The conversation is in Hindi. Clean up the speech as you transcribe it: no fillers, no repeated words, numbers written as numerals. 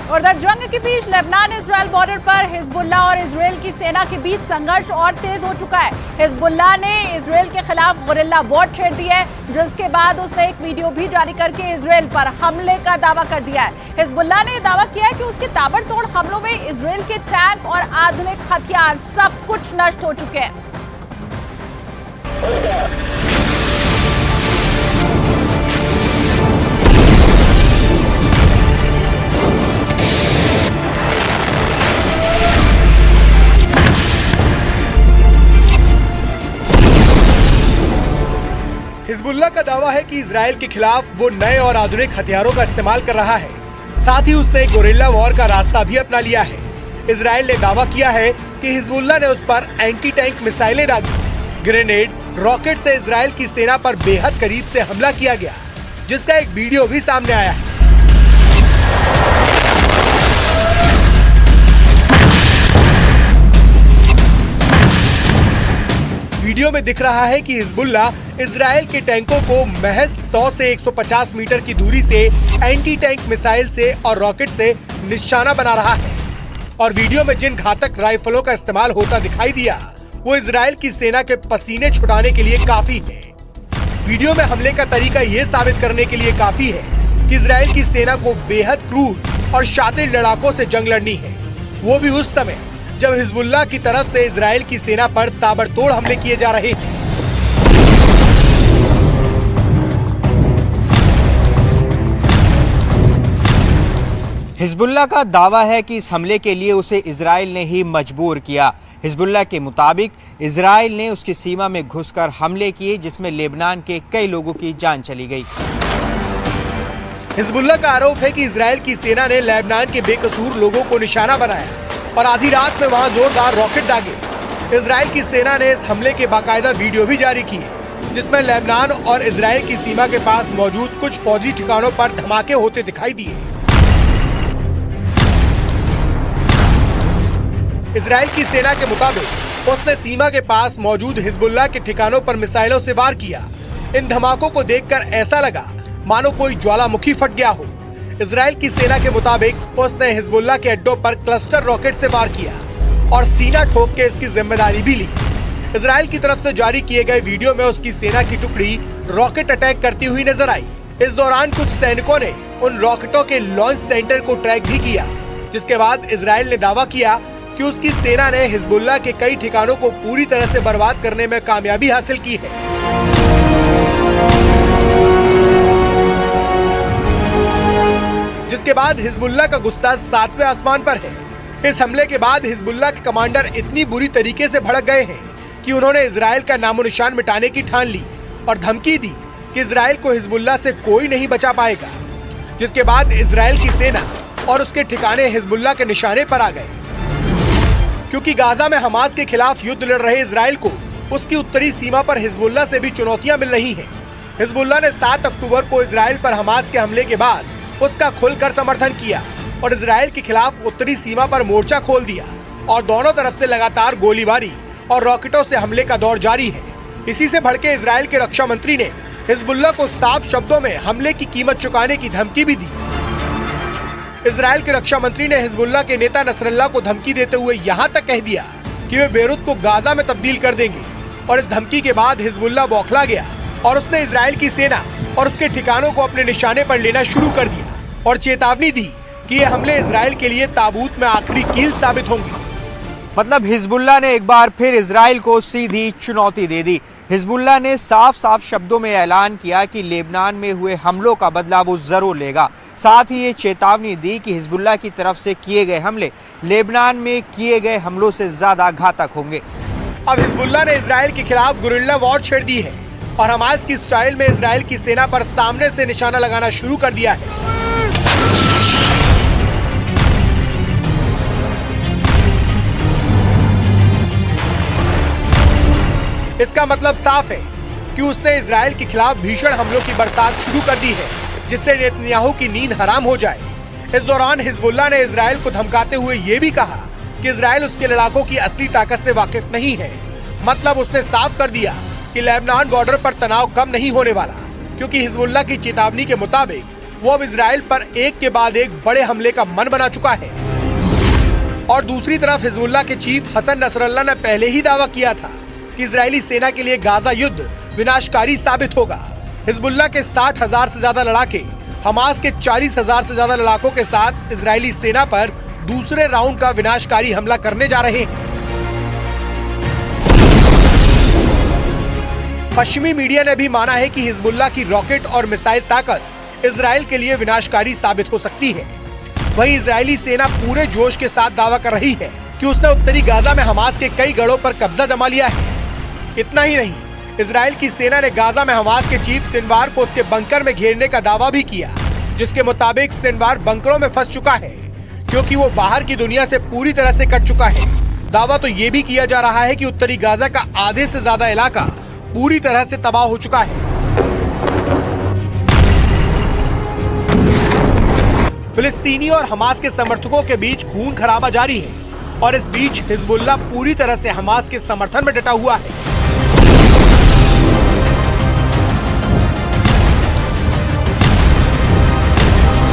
उधर जंग के बीच लेबनान इजराइल बॉर्डर पर हिजबुल्लाह और इजराइल की सेना के बीच संघर्ष और तेज हो चुका है। हिजबुल्लाह ने इजराइल के खिलाफ गुरिल्ला वॉर छेड़ दी है, जिसके बाद उसने एक वीडियो भी जारी करके इजराइल पर हमले का दावा कर दिया है। हिजबुल्लाह ने दावा किया है कि उसके ताबड़तोड़ हमलों में इजराइल के टैंक और आधुनिक हथियार सब कुछ नष्ट हो चुके हैं। हिजबुल्लाह का दावा है कि इजराइल के खिलाफ वो नए और आधुनिक हथियारों का इस्तेमाल कर रहा है। साथ ही उसने एक गोरिल्ला वॉर का रास्ता भी अपना लिया है। इजराइल ने दावा किया है कि हिजबुल्लाह ने उस पर एंटी टैंक मिसाइलें दागी। ग्रेनेड, रॉकेट से इजराइल की सेना पर बेहद करीब से हमला किया गया, जिसका एक वीडियो भी सामने आया है। वीडियो में दिख रहा है कि हिजबुल्लाह इजराइल के टैंकों को महज 100 से 150 मीटर की दूरी से एंटी टैंक मिसाइल से और रॉकेट से निशाना बना रहा है। और वीडियो में जिन घातक राइफलों का इस्तेमाल होता दिखाई दिया, वो इजराइल की सेना के पसीने छुड़ाने के लिए काफी है। वीडियो में हमले का तरीका ये साबित करने के लिए काफी है कि इजराइल की सेना को बेहद क्रूर और शातिर लड़ाकों से जंग लड़नी है, वो भी उस समय जब हिजबुल्लाह की तरफ से इजराइल की सेना पर ताबड़तोड़ हमले किए जा रहे थे। हिजबुल्लाह का दावा है कि इस हमले के लिए उसे इजराइल ने ही मजबूर किया। हिजबुल्लाह के मुताबिक इजराइल ने उसकी सीमा में घुसकर हमले किए, जिसमें लेबनान के कई लोगों की जान चली गई। हिजबुल्लाह का आरोप है कि इजराइल की सेना ने लेबनान के बेकसूर लोगों को निशाना बनाया और आधी रात में वहां जोरदार रॉकेट दागे। इजराइल की सेना ने इस हमले के बाकायदा वीडियो भी जारी किए, जिसमें लेबनान और इजराइल की सीमा के पास मौजूद कुछ फौजी ठिकानों पर धमाके होते दिखाई दिए। इजराइल की सेना के मुताबिक उसने सीमा के पास मौजूद हिजबुल्लाह के ठिकानों पर मिसाइलों से वार किया। इन धमाकों को देखकर ऐसा लगा मानो कोई ज्वालामुखी फट गया हो। इजराइल की सेना के मुताबिक उसने हिजबुल्लाह के अड्डों पर क्लस्टर रॉकेट से वार किया और सीना ठोक के इसकी जिम्मेदारी भी ली। इजराइल की तरफ से जारी किए गए वीडियो में उसकी सेना की टुकड़ी रॉकेट अटैक करती हुई नजर आई। इस दौरान कुछ सैनिकों ने उन रॉकेटों के लॉन्च सेंटर को ट्रैक भी किया, जिसके बाद इजराइल ने दावा किया कि उसकी सेना ने हिजबुल्लाह के कई ठिकानों को पूरी तरह से बर्बाद करने में कामयाबी हासिल की है। जिसके बाद हिजबुल्लाह का गुस्सा 7वें आसमान पर है। इस हमले के बाद हिजबुल्लाह के कमांडर इतनी बुरी तरीके से भड़क गए हैं कि उन्होंने इजराइल का नामो निशान मिटाने की ठान ली और धमकी दी कि इजराइल को हिजबुल्लाह से कोई नहीं बचा पाएगा। जिसके बाद इजराइल की सेना और उसके ठिकाने हिजबुल्लाह के निशाने पर आ गए। क्योंकि गाजा में हमास के खिलाफ युद्ध लड़ रहे इजराइल को उसकी उत्तरी सीमा पर हिजबुल्लाह से भी चुनौतियां मिल रही हैं। हिजबुल्लाह ने 7 अक्टूबर को इजराइल पर हमास के हमले के बाद उसका खुलकर समर्थन किया और इजराइल के खिलाफ उत्तरी सीमा पर मोर्चा खोल दिया और दोनों तरफ से लगातार गोलीबारी और रॉकेटों से हमले का दौर जारी है। इसी से भड़के इजराइल के रक्षा मंत्री ने हिजबुल्लाह को साफ शब्दों में हमले की कीमत चुकाने की धमकी भी दी। इजराइल के रक्षा मंत्री ने हिजबुल्लाह के नेता नसरल्लाह को धमकी देते हुए यहाँ तक कह दिया कि वे बेरूत को गाजा में तब्दील कर देंगे। और इस धमकी के बाद हिजबुल्लाह बौखला गया और उसने इजराइल की सेना और उसके ठिकानों को अपने निशाने पर लेना शुरू कर दिया और चेतावनी दी कि ये हमले इजराइल के लिए ताबूत में आखिरी कील साबित होंगे। मतलब हिजबुल्लाह ने एक बार फिर इजराइल को सीधी चुनौती दे दी। हिजबुल्लाह ने साफ साफ शब्दों में ऐलान किया कि लेबनान में हुए हमलों का बदला वो जरूर लेगा। साथ ही ये चेतावनी दी कि हिजबुल्लाह की तरफ से किए गए हमले लेबनान में किए गए हमलों से ज्यादा घातक होंगे। अब हिजबुल्लाह ने इजराइल के खिलाफ गुरिल्ला वॉर छेड़ दी है और हमास की स्टाइल में इजराइल की सेना पर सामने से निशाना लगाना शुरू कर दिया है। इसका मतलब साफ है कि उसने इजराइल के खिलाफ भीषण हमलों की बरसात शुरू कर दी है, जिससे नेतन्याहू की नींद हराम हो जाए। इस दौरान हिजबुल्लाह ने इजराइल को धमकाते हुए ये भी कहा कि इजराइल उसके लड़ाकों की असली ताकत से वाकिफ नहीं है। मतलब उसने साफ कर दिया कि लेबनान बॉर्डर पर तनाव कम नहीं होने वाला, क्योंकि हिजबुल्लाह की चेतावनी के मुताबिक वो अब इजराइल पर एक के बाद एक बड़े हमले का मन बना चुका है। और दूसरी तरफ हिजबुल्लाह के चीफ हसन नसरल्लाह ने पहले ही दावा किया था कि इजरायली सेना के लिए गाजा युद्ध विनाशकारी साबित होगा। हिजबुल्लाह के 60,000 से ज्यादा लड़ाके हमास के 40,000 से ज्यादा लड़ाकों के साथ इजरायली सेना पर दूसरे राउंड का विनाशकारी हमला करने जा रहे हैं। पश्चिमी मीडिया ने भी माना है कि हिजबुल्लाह की रॉकेट और मिसाइल ताकत इजराइल के लिए विनाशकारी साबित हो सकती है। वहीं इजरायली सेना पूरे जोश के साथ दावा कर रही है कि उसने उत्तरी गाजा में हमास के कई गढ़ों पर कब्जा जमा लिया है। इतना ही नहीं, इजराइल की सेना ने गाजा में हमास के चीफ सिनवार को उसके बंकर में घेरने का दावा भी किया, जिसके मुताबिक सिनवार बंकरों में फंस चुका है क्योंकि वो बाहर की दुनिया से पूरी तरह से कट चुका है। दावा तो ये भी किया जा रहा है कि उत्तरी गाजा का आधे से ज्यादा इलाका पूरी तरह से तबाह हो चुका है। फिलिस्तीनी और हमास के समर्थकों के बीच खून खराबा जारी है और इस बीच हिजबुल्लाह पूरी तरह से हमास के समर्थन में डटा हुआ है।